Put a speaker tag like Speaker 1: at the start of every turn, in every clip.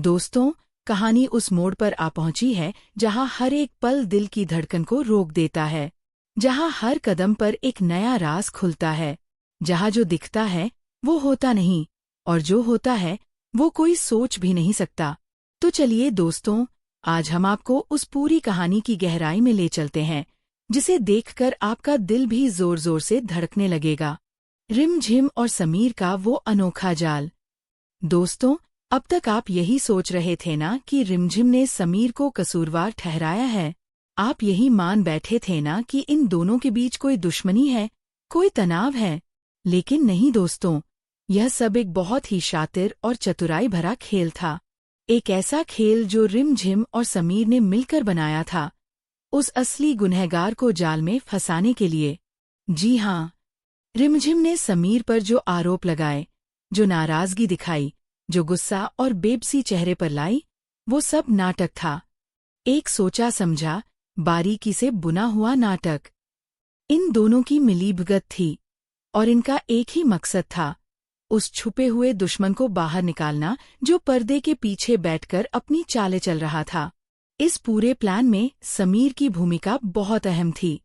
Speaker 1: दोस्तों, कहानी उस मोड़ पर आ पहुंची है जहां हर एक पल दिल की धड़कन को रोक देता है, जहां हर कदम पर एक नया राज खुलता है, जहां जो दिखता है वो होता नहीं और जो होता है वो कोई सोच भी नहीं सकता। तो चलिए दोस्तों, आज हम आपको उस पूरी कहानी की गहराई में ले चलते हैं, जिसे देखकर आपका दिल भी जोर जोर से धड़कने लगेगा। रिमझिम और समीर का वो अनोखा जाल। दोस्तों, अब तक आप यही सोच रहे थे ना कि रिमझिम ने समीर को कसूरवार ठहराया है। आप यही मान बैठे थे ना कि इन दोनों के बीच कोई दुश्मनी है, कोई तनाव है। लेकिन नहीं दोस्तों, यह सब एक बहुत ही शातिर और चतुराई भरा खेल था। एक ऐसा खेल जो रिमझिम और समीर ने मिलकर बनाया था, उस असली गुनहगार को जाल में फंसाने के लिए। जी हाँ, रिमझिम ने समीर पर जो आरोप लगाए, जो नाराजगी दिखाई, जो गुस्सा और बेबसी चेहरे पर लाई, वो सब नाटक था। एक सोचा समझा, बारीकी से बुना हुआ नाटक। इन दोनों की मिलीभगत थी और इनका एक ही मकसद था, उस छुपे हुए दुश्मन को बाहर निकालना जो पर्दे के पीछे बैठकर अपनी चालें चल रहा था। इस पूरे प्लान में समीर की भूमिका बहुत अहम थी।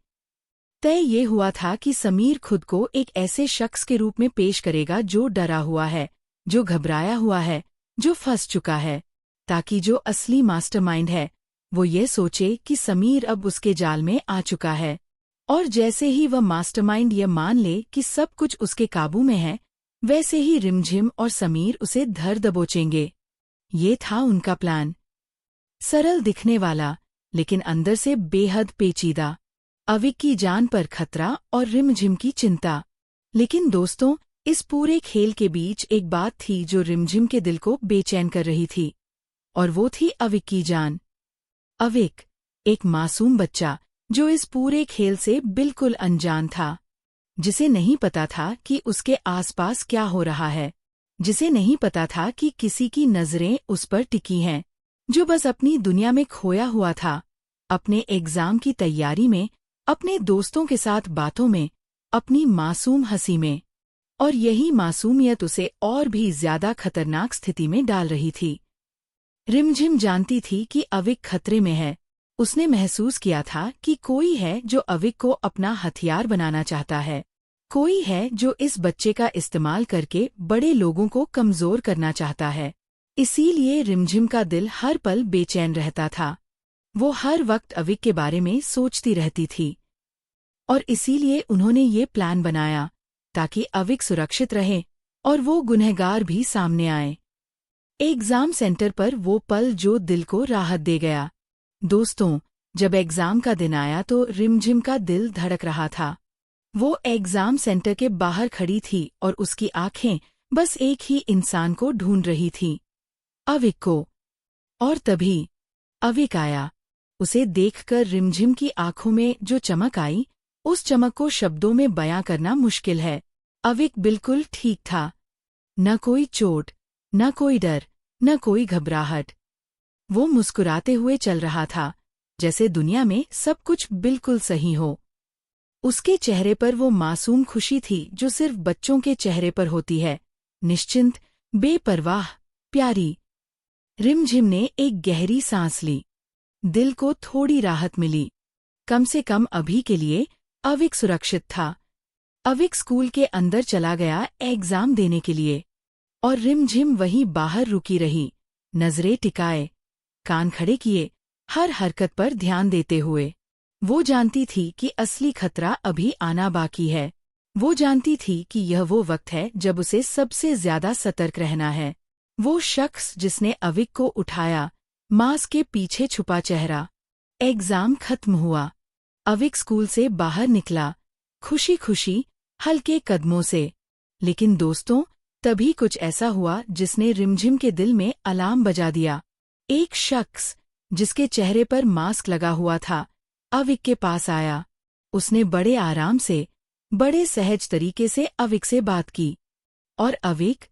Speaker 1: तय ये हुआ था कि समीर खुद को एक ऐसे शख्स के रूप में पेश करेगा जो डरा हुआ है, जो घबराया हुआ है, जो फंस चुका है, ताकि जो असली मास्टरमाइंड है वो ये सोचे कि समीर अब उसके जाल में आ चुका है। और जैसे ही वह मास्टरमाइंड ये मान ले कि सब कुछ उसके काबू में है, वैसे ही रिमझिम और समीर उसे धर दबोचेंगे। ये था उनका प्लान। सरल दिखने वाला, लेकिन अंदर से बेहद पेचीदा। अविक की जान पर खतरा और रिमझिम की चिंता। लेकिन दोस्तों, इस पूरे खेल के बीच एक बात थी जो रिमझिम के दिल को बेचैन कर रही थी, और वो थी अविक की जान। अविक, एक मासूम बच्चा जो इस पूरे खेल से बिल्कुल अनजान था, जिसे नहीं पता था कि उसके आसपास क्या हो रहा है, जिसे नहीं पता था कि किसी की नजरें उस पर टिकी हैं, जो बस अपनी दुनिया में खोया हुआ था, अपने एग्जाम की तैयारी में, अपने दोस्तों के साथ बातों में, अपनी मासूम हंसी में। और यही मासूमियत उसे और भी ज्यादा खतरनाक स्थिति में डाल रही थी। रिमझिम जानती थी कि अविक खतरे में है। उसने महसूस किया था कि कोई है जो अविक को अपना हथियार बनाना चाहता है। कोई है जो इस बच्चे का इस्तेमाल करके बड़े लोगों को कमजोर करना चाहता है। इसीलिए रिमझिम का दिल हर पल बेचैन रहता था। वो हर वक्त अविक के बारे में सोचती रहती थी। और इसीलिए उन्होंने ये प्लान बनाया, ताकि अविक सुरक्षित रहे और वो गुनहगार भी सामने आए। एग्जाम सेंटर पर वो पल जो दिल को राहत दे गया। दोस्तों, जब एग्जाम का दिन आया तो रिमझिम का दिल धड़क रहा था। वो एग्जाम सेंटर के बाहर खड़ी थी और उसकी आंखें बस एक ही इंसान को ढूंढ रही थीं, अविक को। और तभी अविक आया। उसे देखकर रिमझिम की आंखों में जो चमक आई, उस चमक को शब्दों में बयां करना मुश्किल है। अविक बिल्कुल ठीक था। न कोई चोट, न कोई डर, न कोई घबराहट। वो मुस्कुराते हुए चल रहा था, जैसे दुनिया में सब कुछ बिल्कुल सही हो। उसके चेहरे पर वो मासूम खुशी थी जो सिर्फ बच्चों के चेहरे पर होती है, निश्चिंत, बेपरवाह, प्यारी। रिमझिम ने एक गहरी सांस ली। दिल को थोड़ी राहत मिली। कम से कम अभी के लिए अविक सुरक्षित था। अविक स्कूल के अंदर चला गया एग्जाम देने के लिए, और रिमझिम वहीं बाहर रुकी रही, नजरें टिकाए, कान खड़े किए, हर हरकत पर ध्यान देते हुए। वो जानती थी कि असली खतरा अभी आना बाकी है। वो जानती थी कि यह वो वक्त है जब उसे सबसे ज्यादा सतर्क रहना है। वो शख्स जिसने अविक को उठाया, मास्क के पीछे छुपा चेहरा। एग्जाम खत्म हुआ। अविक स्कूल से बाहर निकला, खुशी खुशी, हल्के कदमों से। लेकिन दोस्तों, तभी कुछ ऐसा हुआ जिसने रिमझिम के दिल में अलार्म बजा दिया। एक शख्स, जिसके चेहरे पर मास्क लगा हुआ था, अविक के पास आया। उसने बड़े आराम से, बड़े सहज तरीके से अविक से बात की। और अविक,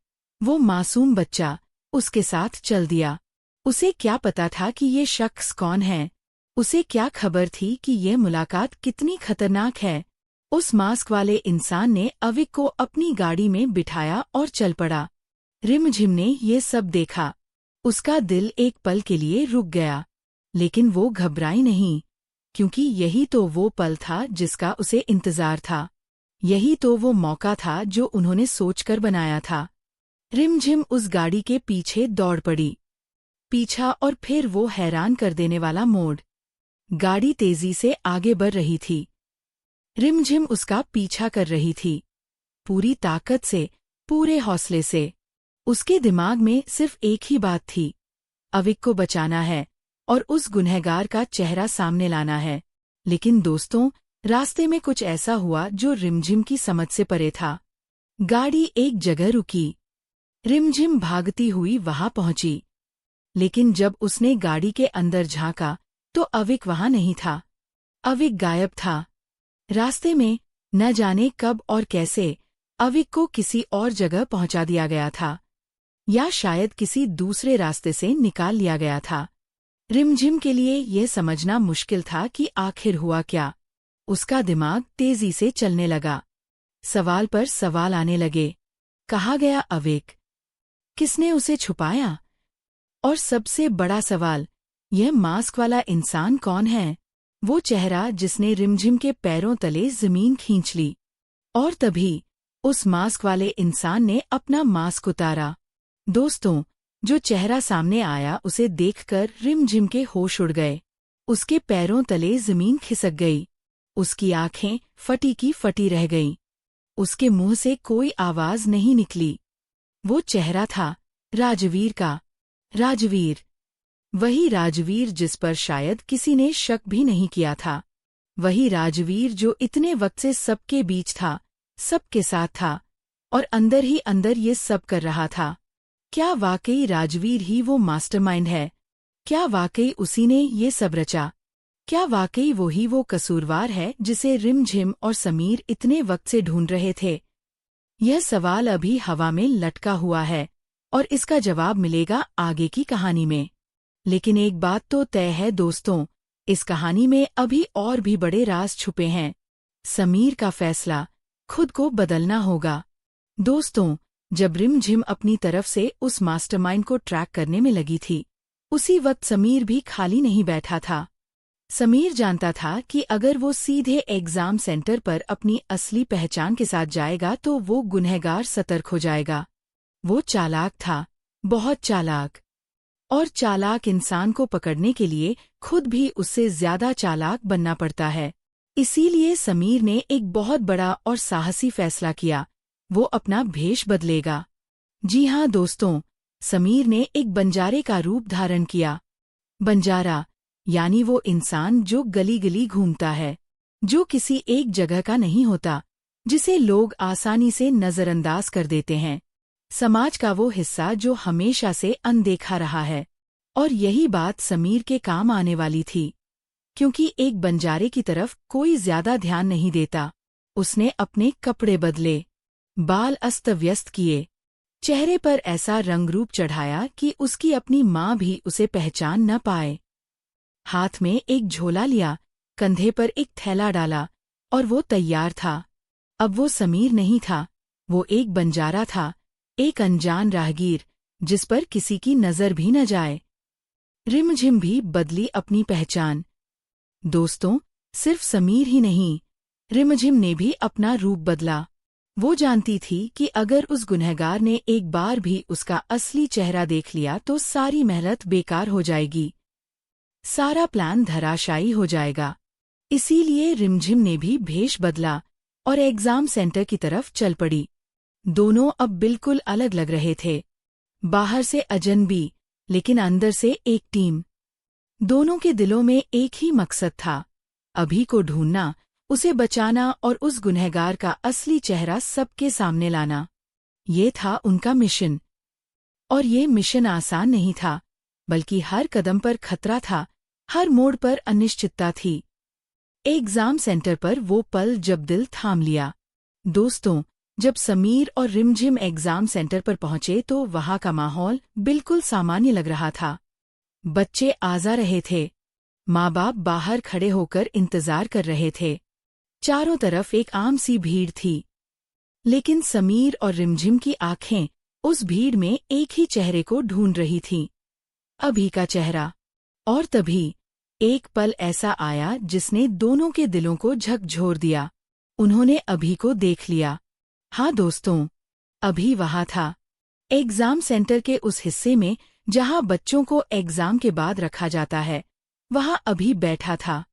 Speaker 1: वो मासूम बच्चा, उसके साथ चल दिया। उसे क्या पता था कि ये शख्स कौन है? उसे क्या खबर थी कि ये मुलाकात कितनी खतरनाक है? उस मास्क वाले इंसान ने अविक को अपनी गाड़ी में बिठाया और चल पड़ा। रिमझिम ने ये सब देखा। उसका दिल एक पल के लिए रुक गया, लेकिन वो घबराई नहीं, क्योंकि यही तो वो पल था जिसका उसे इंतजार था। यही तो वो मौका था जो उन्होंने सोचकर बनाया था। रिमझिम उस गाड़ी के पीछे दौड़ पड़ी। पीछा और फिर वो हैरान कर देने वाला मोड़। गाड़ी तेजी से आगे बढ़ रही थी। रिमझिम उसका पीछा कर रही थी, पूरी ताकत से, पूरे हौसले से। उसके दिमाग में सिर्फ एक ही बात थी, अविक को बचाना है और उस गुनहगार का चेहरा सामने लाना है। लेकिन दोस्तों, रास्ते में कुछ ऐसा हुआ जो रिमझिम की समझ से परे था। गाड़ी एक जगह रुकी। रिमझिम भागती हुई वहां पहुंची, लेकिन जब उसने गाड़ी के अंदर झांका तो अविक वहां नहीं था। अविक गायब था। रास्ते में न जाने कब और कैसे अविक को किसी और जगह पहुंचा दिया गया था, या शायद किसी दूसरे रास्ते से निकाल लिया गया था। रिमझिम के लिए यह समझना मुश्किल था कि आखिर हुआ क्या। उसका दिमाग तेजी से चलने लगा। सवाल पर सवाल आने लगे। कहाँ गया अविक? किसने उसे छुपाया? और सबसे बड़ा सवाल, यह मास्क वाला इंसान कौन है? वो चेहरा जिसने रिमझिम के पैरों तले जमीन खींच ली। और तभी उस मास्क वाले इंसान ने अपना मास्क उतारा। दोस्तों, जो चेहरा सामने आया उसे देखकर रिमझिम के होश उड़ गए। उसके पैरों तले जमीन खिसक गई। उसकी आंखें फटी की फटी रह गईं। उसके मुंह से कोई आवाज नहीं निकली। वो चेहरा था राजवीर का। राजवीर, वही राजवीर जिस पर शायद किसी ने शक भी नहीं किया था। वही राजवीर जो इतने वक्त से सबके बीच था, सबके साथ था, और अंदर ही अंदर ये सब कर रहा था। क्या वाकई राजवीर ही वो मास्टरमाइंड है? क्या वाकई उसी ने ये सब रचा? क्या वाकई वही वो कसूरवार है जिसे रिमझिम और समीर इतने वक्त से ढूंढ रहे थे? यह सवाल अभी हवा में लटका हुआ है, और इसका जवाब मिलेगा आगे की कहानी में। लेकिन एक बात तो तय है दोस्तों, इस कहानी में अभी और भी बड़े राज छुपे हैं। समीर का फैसला, खुद को बदलना होगा। दोस्तों, जब रिमझिम अपनी तरफ से उस मास्टरमाइंड को ट्रैक करने में लगी थी, उसी वक्त समीर भी खाली नहीं बैठा था। समीर जानता था कि अगर वो सीधे एग्जाम सेंटर पर अपनी असली पहचान के साथ जाएगा तो वो गुनहगार सतर्क हो जाएगा। वो चालाक था, बहुत चालाक। और चालाक इंसान को पकड़ने के लिए खुद भी उससे ज्यादा चालाक बनना पड़ता है। इसीलिए समीर ने एक बहुत बड़ा और साहसी फैसला किया। वो अपना भेष बदलेगा। जी हाँ दोस्तों, समीर ने एक बंजारे का रूप धारण किया। बंजारा यानी वो इंसान जो गली गली घूमता है, जो किसी एक जगह का नहीं होता, जिसे लोग आसानी से नजरअंदाज कर देते हैं। समाज का वो हिस्सा जो हमेशा से अनदेखा रहा है। और यही बात समीर के काम आने वाली थी, क्योंकि एक बंजारे की तरफ कोई ज्यादा ध्यान नहीं देता। उसने अपने कपड़े बदले, बाल अस्त व्यस्त किए, चेहरे पर ऐसा रंगरूप चढ़ाया कि उसकी अपनी माँ भी उसे पहचान न पाए। हाथ में एक झोला लिया, कंधे पर एक थैला डाला, और वो तैयार था। अब वो समीर नहीं था, वो एक बंजारा था, एक अनजान राहगीर, जिस पर किसी की नजर भी न जाए। रिमझिम भी बदली अपनी पहचान। दोस्तों, सिर्फ समीर ही नहीं, रिमझिम ने भी अपना रूप बदला। वो जानती थी कि अगर उस गुनहगार ने एक बार भी उसका असली चेहरा देख लिया तो सारी मेहनत बेकार हो जाएगी, सारा प्लान धराशायी हो जाएगा। इसीलिए रिमझिम ने भी भेष बदला और एग्जाम सेंटर की तरफ चल पड़ी। दोनों अब बिल्कुल अलग लग रहे थे। बाहर से अजनबी, लेकिन अंदर से एक टीम। दोनों के दिलों में एक ही मकसद था, अभी को ढूंढना, उसे बचाना और उस गुनहगार का असली चेहरा सबके सामने लाना। ये था उनका मिशन। और ये मिशन आसान नहीं था, बल्कि हर कदम पर खतरा था, हर मोड़ पर अनिश्चितता थी। एग्जाम सेंटर पर वो पल जब दिल थाम लिया। दोस्तों, जब समीर और रिमझिम एग्जाम सेंटर पर पहुंचे तो वहां का माहौल बिल्कुल सामान्य लग रहा था। बच्चे आजा रहे थे, माँ बाप बाहर खड़े होकर इंतजार कर रहे थे। चारों तरफ एक आम सी भीड़ थी। लेकिन समीर और रिमझिम की आंखें उस भीड़ में एक ही चेहरे को ढूंढ रही थीं, अभी का चेहरा। और तभी एक पल ऐसा आया जिसने दोनों के दिलों को झकझोर दिया। उन्होंने अभी को देख लिया। हाँ दोस्तों, अभी वहाँ था, एग्जाम सेंटर के उस हिस्से में जहाँ बच्चों को एग्जाम के बाद रखा जाता है। वहाँ अभी बैठा था।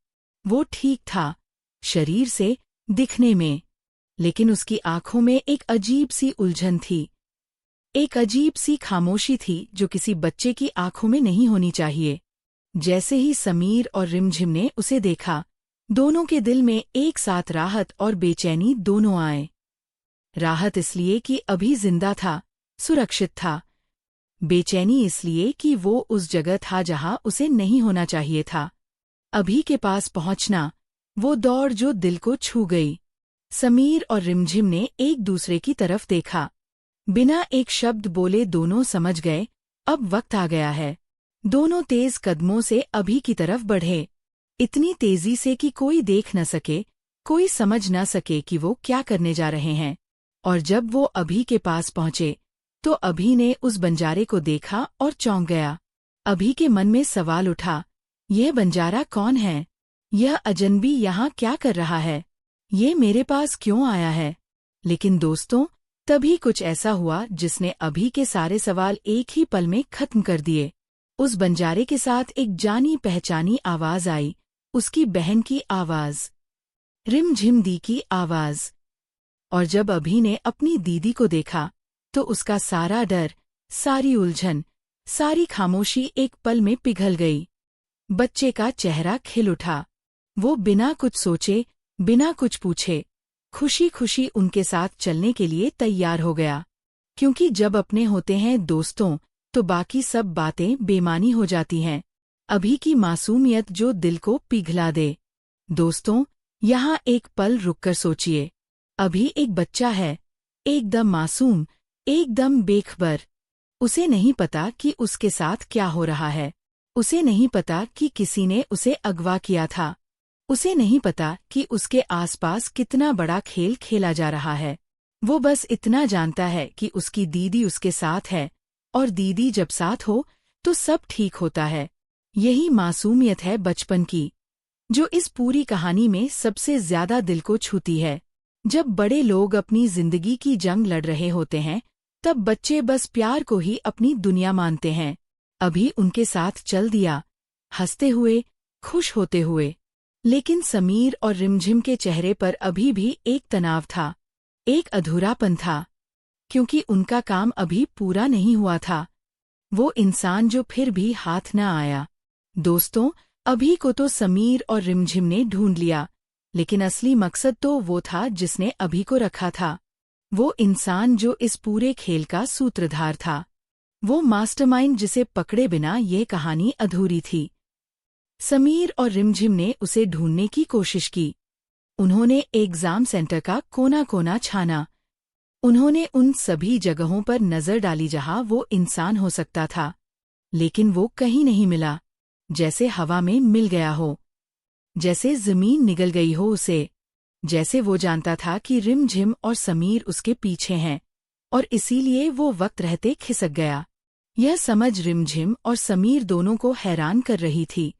Speaker 1: वो ठीक था शरीर से, दिखने में, लेकिन उसकी आंखों में एक अजीब सी उलझन थी, एक अजीब सी खामोशी थी जो किसी बच्चे की आंखों में नहीं होनी चाहिए। जैसे ही समीर और रिमझिम ने उसे देखा, दोनों के दिल में एक साथ राहत और बेचैनी दोनों आए। राहत इसलिए कि अभी जिंदा था, सुरक्षित था। बेचैनी इसलिए कि वो उस जगह था जहां उसे नहीं होना चाहिए था। अभी के पास पहुंचना, वो दौड़ जो दिल को छू गई। समीर और रिमझिम ने एक दूसरे की तरफ देखा। बिना एक शब्द बोले दोनों समझ गए, अब वक्त आ गया है। दोनों तेज कदमों से अभी की तरफ बढ़े, इतनी तेजी से कि कोई देख न सके, कोई समझ न सके कि वो क्या करने जा रहे हैं। और जब वो अभी के पास पहुंचे, तो अभी ने उस बंजारे को देखा और चौंक गया। अभी के मन में सवाल उठा, यह बंजारा कौन है? यह अजनबी यहाँ क्या कर रहा है? ये मेरे पास क्यों आया है? लेकिन दोस्तों, तभी कुछ ऐसा हुआ जिसने अभी के सारे सवाल एक ही पल में खत्म कर दिए। उस बंजारे के साथ एक जानी पहचानी आवाज आई, उसकी बहन की आवाज, रिमझिम दी की आवाज। और जब अभी ने अपनी दीदी को देखा, तो उसका सारा डर, सारी उलझन, सारी खामोशी एक पल में पिघल गई। बच्चे का चेहरा खिल उठा। वो बिना कुछ सोचे, बिना कुछ पूछे, खुशी खुशी उनके साथ चलने के लिए तैयार हो गया। क्योंकि जब अपने होते हैं दोस्तों, तो बाकी सब बातें बेमानी हो जाती हैं। अभी की मासूमियत जो दिल को पिघला दे। दोस्तों, यहाँ एक पल रुककर सोचिए। अभी एक बच्चा है, एकदम मासूम, एकदम बेखबर। उसे नहीं पता कि उसके साथ क्या हो रहा है। उसे नहीं पता कि किसी ने उसे अगवा किया था। उसे नहीं पता कि उसके आसपास कितना बड़ा खेल खेला जा रहा है। वो बस इतना जानता है कि उसकी दीदी उसके साथ है, और दीदी जब साथ हो तो सब ठीक होता है। यही मासूमियत है बचपन की, जो इस पूरी कहानी में सबसे ज्यादा दिल को छूती है। जब बड़े लोग अपनी जिंदगी की जंग लड़ रहे होते हैं, तब बच्चे बस प्यार को ही अपनी दुनिया मानते हैं। अभी उनके साथ चल दिया, हंसते हुए, खुश होते हुए। लेकिन समीर और रिमझिम के चेहरे पर अभी भी एक तनाव था, एक अधूरापन था, क्योंकि उनका काम अभी पूरा नहीं हुआ था। वो इंसान जो फिर भी हाथ न आया। दोस्तों, अभी को तो समीर और रिमझिम ने ढूंढ लिया, लेकिन असली मकसद तो वो था जिसने अभी को रखा था। वो इंसान जो इस पूरे खेल का सूत्रधार था। वो मास्टरमाइंड जिसे पकड़े बिना ये कहानी अधूरी थी। समीर और रिमझिम ने उसे ढूंढने की कोशिश की। उन्होंने एग्जाम सेंटर का कोना कोना छाना। उन्होंने उन सभी जगहों पर नजर डाली जहां वो इंसान हो सकता था, लेकिन वो कहीं नहीं मिला। जैसे हवा में मिल गया हो, जैसे जमीन निगल गई हो उसे। जैसे वो जानता था कि रिमझिम और समीर उसके पीछे हैं, और इसीलिए वो वक्त रहते खिसक गया। यह समझ रिमझिम और समीर दोनों को हैरान कर रही थी।